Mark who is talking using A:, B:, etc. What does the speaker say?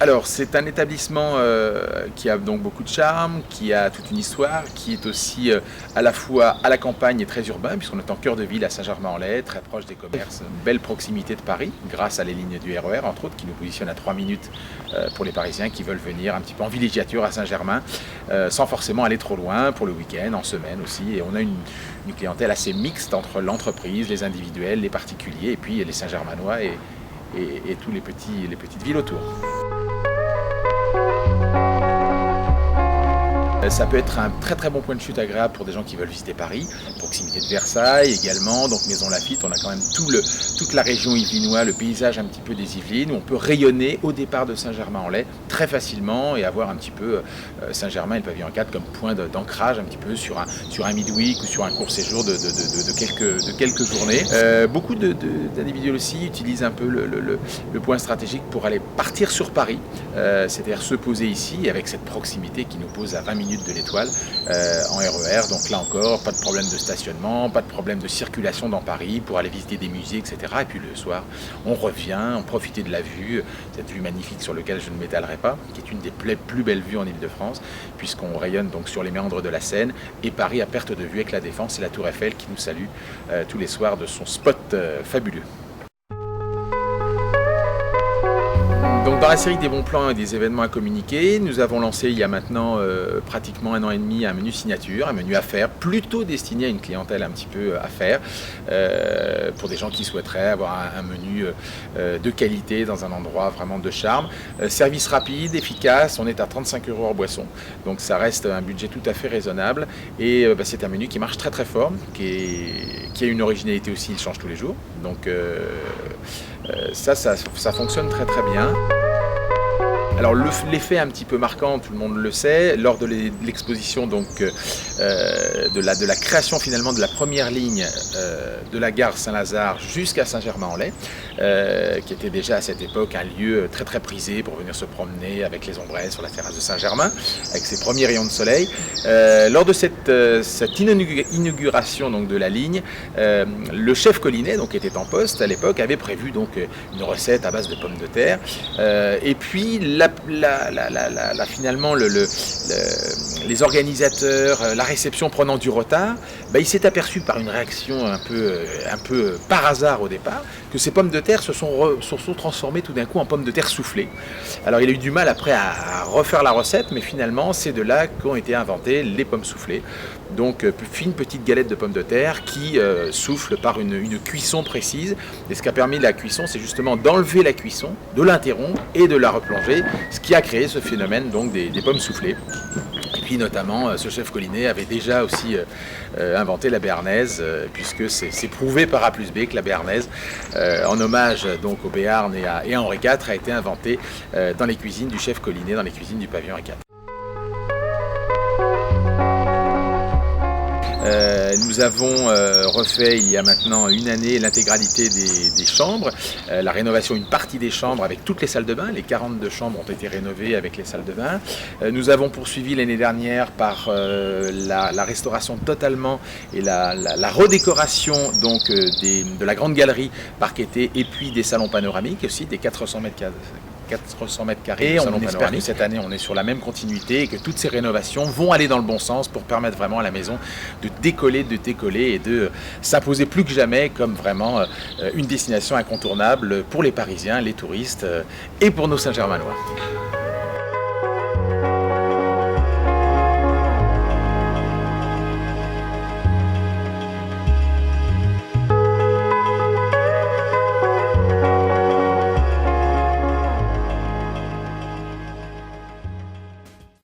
A: Alors, c'est un établissement qui a donc beaucoup de charme, qui a toute une histoire, qui est aussi à la fois à la campagne et très urbain, puisqu'on est en cœur de ville à Saint-Germain-en-Laye, très proche des commerces, belle proximité de Paris, grâce à les lignes du RER, entre autres, qui nous positionnent à 3 minutes pour les Parisiens qui veulent venir un petit peu en villégiature à Saint-Germain, sans forcément aller trop loin, pour le week-end, en semaine aussi. Et on a une clientèle assez mixte entre l'entreprise, les individuels, les particuliers, et puis les Saint-Germanois et tous les petites villes autour. Ça peut être un très très bon point de chute agréable pour des gens qui veulent visiter Paris, proximité de Versailles également, donc Maison Lafitte, on a quand même toute la région yvelinoise, le paysage un petit peu des Yvelines, où on peut rayonner au départ de Saint-Germain-en-Laye très facilement et avoir un petit peu Saint-Germain et le pavillon 4 comme point d'ancrage un petit peu sur un midweek ou sur un court séjour de quelques journées. Beaucoup d'individus aussi utilisent un peu le point stratégique pour aller partir sur Paris, c'est-à-dire se poser ici avec cette proximité qui nous pose à 20 minutes de l'Étoile en RER, donc là encore pas de problème de stationnement, pas de problème de circulation dans Paris pour aller visiter des musées, etc. Et puis le soir on revient, on profite de la vue, cette vue magnifique sur laquelle je ne m'étalerai pas, qui est une des plus belles vues en Île-de-France, puisqu'on rayonne donc sur les méandres de la Seine et Paris à perte de vue avec la Défense et la Tour Eiffel qui nous salue tous les soirs de son spot fabuleux. Donc dans la série des bons plans et des événements à communiquer, nous avons lancé il y a maintenant pratiquement 1 an et demi un menu signature, un menu affaires, plutôt destiné à une clientèle un petit peu affaires, pour des gens qui souhaiteraient avoir un menu de qualité dans un endroit vraiment de charme. Service rapide, efficace, on est à 35 € hors boisson, donc ça reste un budget tout à fait raisonnable et c'est un menu qui marche très très fort, qui a une originalité aussi, il change tous les jours, donc ça fonctionne très très bien. Alors l'effet un petit peu marquant, tout le monde le sait, lors de l'exposition donc de la création finalement de la première ligne de la gare Saint-Lazare jusqu'à Saint-Germain-en-Laye, qui était déjà à cette époque un lieu très très prisé pour venir se promener avec les ombrelles sur la terrasse de Saint-Germain, avec ses premiers rayons de soleil. Lors de cette inauguration donc de la ligne, le chef Collinet, donc qui était en poste à l'époque, avait prévu donc une recette à base de pommes de terre, et puis finalement les organisateurs, la réception prenant du retard, il s'est aperçu par une réaction un peu par hasard au départ que ces pommes de terre se sont transformées tout d'un coup en pommes de terre soufflées. Alors il a eu du mal après à refaire la recette, mais finalement c'est de là qu'ont été inventées les pommes soufflées. Donc fine petite galette de pommes de terre qui souffle par une cuisson précise. Et ce qui a permis la cuisson, c'est justement d'enlever la cuisson, de l'interrompre et de la replonger, ce qui a créé ce phénomène donc des pommes soufflées. Et puis notamment, ce chef Collinet avait déjà aussi inventé la béarnaise, puisque c'est prouvé par A plus B que la béarnaise, en hommage donc au Béarn et à Henri IV, a été inventée dans les cuisines du chef Collinet, dans les cuisines du pavillon Henri IV. Nous avons refait il y a maintenant 1 année l'intégralité des chambres, la rénovation, une partie des chambres avec toutes les salles de bain, les 42 chambres ont été rénovées avec les salles de bain. Nous avons poursuivi l'année dernière par la restauration totalement et la redécoration donc de la grande galerie parquetée et puis des salons panoramiques aussi, des 400 mètres carrés. On espère que cette année on est sur la même continuité et que toutes ces rénovations vont aller dans le bon sens pour permettre vraiment à la maison de décoller et de s'imposer plus que jamais comme vraiment une destination incontournable pour les Parisiens, les touristes et pour nos Saint-Germanois.